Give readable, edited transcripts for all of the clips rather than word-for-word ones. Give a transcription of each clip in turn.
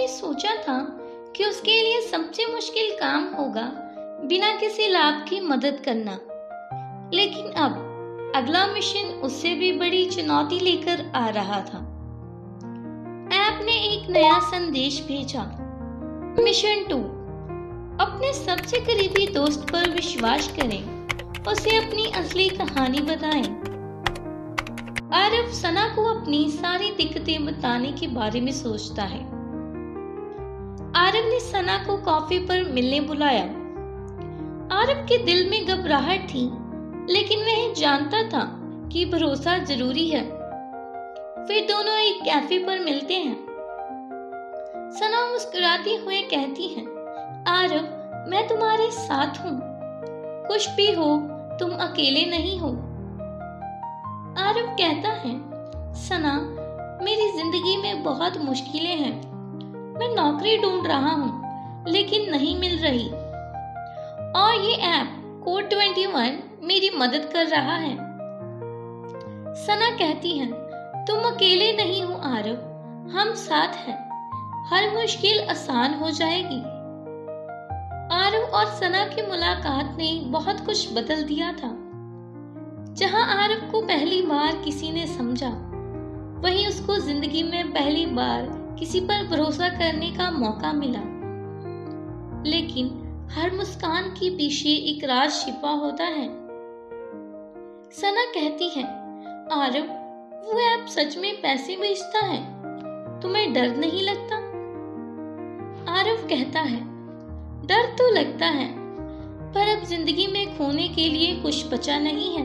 ने सोचा था कि उसके लिए सबसे मुश्किल काम होगा बिना किसी लाभ की मदद करना, लेकिन अब अगला मिशन उससे भी बड़ी चुनौती लेकर आ रहा था। ऐप ने एक नया संदेश भेजा, मिशन 2, अपने सबसे करीबी दोस्त पर विश्वास करें, उसे अपनी असली कहानी बताएं। आरव सना को अपनी सारी दिक्कतें बताने के बारे में सोचता है। आरव ने सना को कॉफी पर मिलने बुलाया। आरव के दिल में घबराहट थी, लेकिन वह जानता था कि भरोसा जरूरी है। फिर दोनों एक कैफे पर मिलते हैं। सना मुस्कुराती हुए कहती है, आरव, मैं तुम्हारे साथ हूँ। कुछ भी हो, तुम अकेले नहीं हो। आरव कहता है, सना, मेरी जिंदगी में बहुत मुश्किलें हैं। मैं नौकरी ढूंढ रहा हूँ, लेकिन नहीं मिल रही। और ये ऐप कोड 21 मेरी मदद कर रहा है। सना कहती है, तुम अकेले नहीं हो आरव, हम साथ हैं। हर मुश्किल आसान हो जाएगी। आरव और सना की मुलाकात ने बहुत कुछ बदल दिया था। जहां आरव को पहली बार किसी ने समझा, वहीं उसको जिंदगी में पहली बार किसी पर भरोसा करने का मौका मिला। लेकिन हर मुस्कान के पीछे एक राज छिपा होता है। सना कहती है, आरव, वो ऐप सच में पैसे भेजता है? तुम्हें डर नहीं लगता? आरव कहता है, डर तो लगता है, पर अब जिंदगी में खोने के लिए कुछ बचा नहीं है।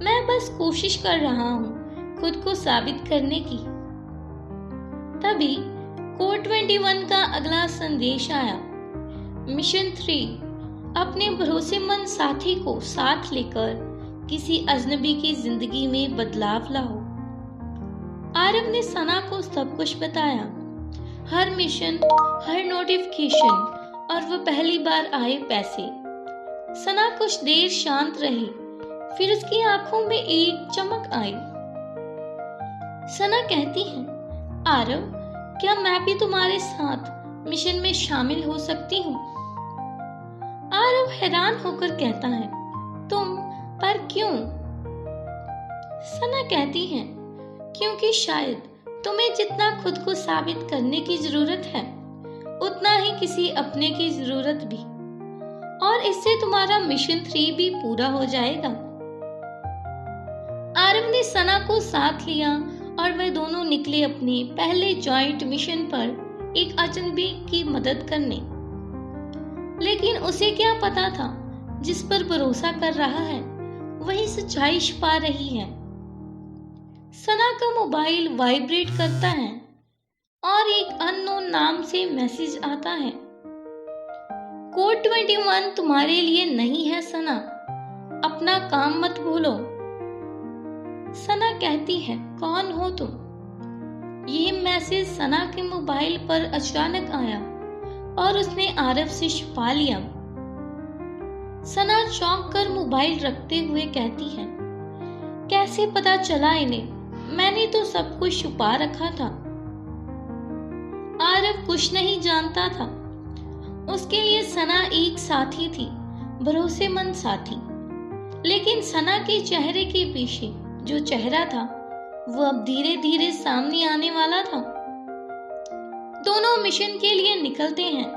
मैं बस कोशिश कर रहा हूँ खुद को साबित करने की। तभी कोड 21 का अगला संदेश आया, मिशन 3, अपने भरोसेमंद साथी को साथ लेकर किसी अजनबी की जिंदगी में बदलाव लाओ। आरव ने सना को सब कुछ बताया, हर मिशन, हर नोटिफिकेशन और वो पहली बार आए पैसे। सना कुछ देर शांत रही, फिर उसकी आंखों में एक चमक आई। सना कहती है, आरव, क्या मैं भी तुम्हारे साथ मिशन में शामिल हो सकती हूँ? आरव हैरान होकर कहता है, तुम? पर क्यों? सना कहती है, क्योंकि शायद तुम्हें जितना खुद को साबित करने की जरूरत है, उतना ही किसी अपने की जरूरत भी। और इससे तुम्हारा मिशन 3 भी पूरा हो जाएगा। आरव ने सना को साथ लिया और वे दोनों निकले अपने पहले जॉइंट मिशन पर एक अजनबी की मदद करने। लेकिन उसे क्या पता था, जिस पर भरोसा कर रहा है वही सच्चाई छिपा रही है। सना का मोबाइल वाइब्रेट करता है और एक अननोन नाम से मैसेज आता है, कोड 21 तुम्हारे लिए नहीं है सना, अपना काम मत भूलो। सना कहती है, कौन हो तुम? यह मैसेज सना के मोबाइल पर अचानक आया और उसने आरव से छिपा लिया। सना चौंक कर मोबाइल रखते हुए कहती है, कैसे पता चला इन्हें? मैंने तो सब कुछ छुपा रखा था। आरव कुछ नहीं जानता था। उसके लिए सना एक साथी थी, भरोसेमंद साथी। लेकिन सना के चेहरे के पीछे जो चेहरा था, वो अब धीरे धीरे सामने आने वाला था। दोनों मिशन के लिए निकलते हैं।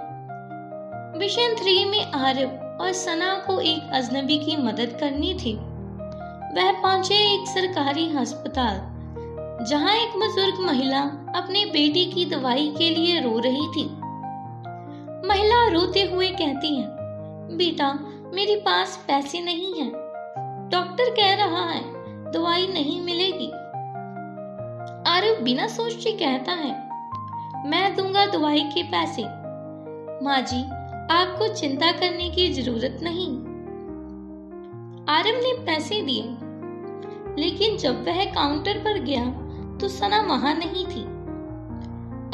मिशन 3 में आरव और सना को एक अजनबी की मदद करनी थी। वह पहुंचे एक सरकारी अस्पताल, जहां एक बुजुर्ग महिला अपने बेटी की दवाई के लिए रो रही थी। महिला रोते हुए कहती है, बेटा, मेरे पास पैसे नहीं हैं। डॉक्टर कह रहा है दवाई नहीं मिलेगी। आरव बिना सोचे कहता है, मैं दूंगा दवाई के पैसे। माँ जी, आपको चिंता करने की जरूरत नहीं। आरव ने पैसे दिए, लेकिन जब वह काउंटर पर गया तो सना वहां नहीं थी।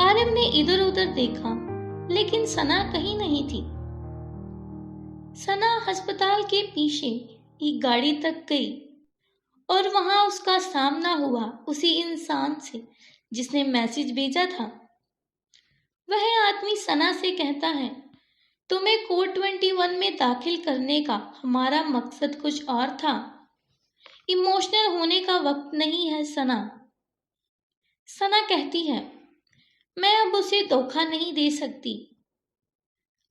आरव ने इधर उधर देखा, लेकिन सना कहीं नहीं थी। सना अस्पताल के पीछे एक गाड़ी तक गई और वहां उसका सामना हुआ उसी इंसान से जिसने मैसेज भेजा था। वह आदमी सना से कहता है, तुम्हें कोड 21 में दाखिल करने का हमारा मकसद कुछ और था। इमोशनल होने का वक्त नहीं है सना। सना कहती है, मैं अब उसे धोखा नहीं दे सकती।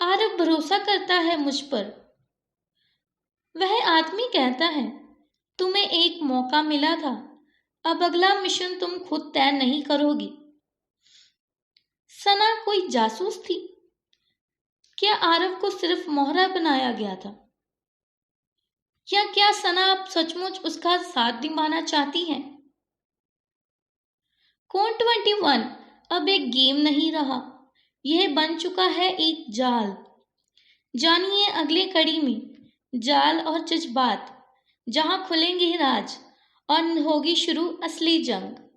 आरव भरोसा करता है मुझ पर। वह आदमी कहता है, तुम्हें एक मौका मिला था, अब अगला मिशन तुम खुद तय नहीं करोगी। सना कोई जासूस थी? क्या आरव को सिर्फ मोहरा बनाया गया था? या क्या सना अब सचमुच उसका साथ निभाना चाहती है? कोड 21 अब एक गेम नहीं रहा, यह बन चुका है एक जाल। जानिए अगले कड़ी में जाल और जज्बात, जहां खुलेंगे राज और होगी शुरू असली जंग।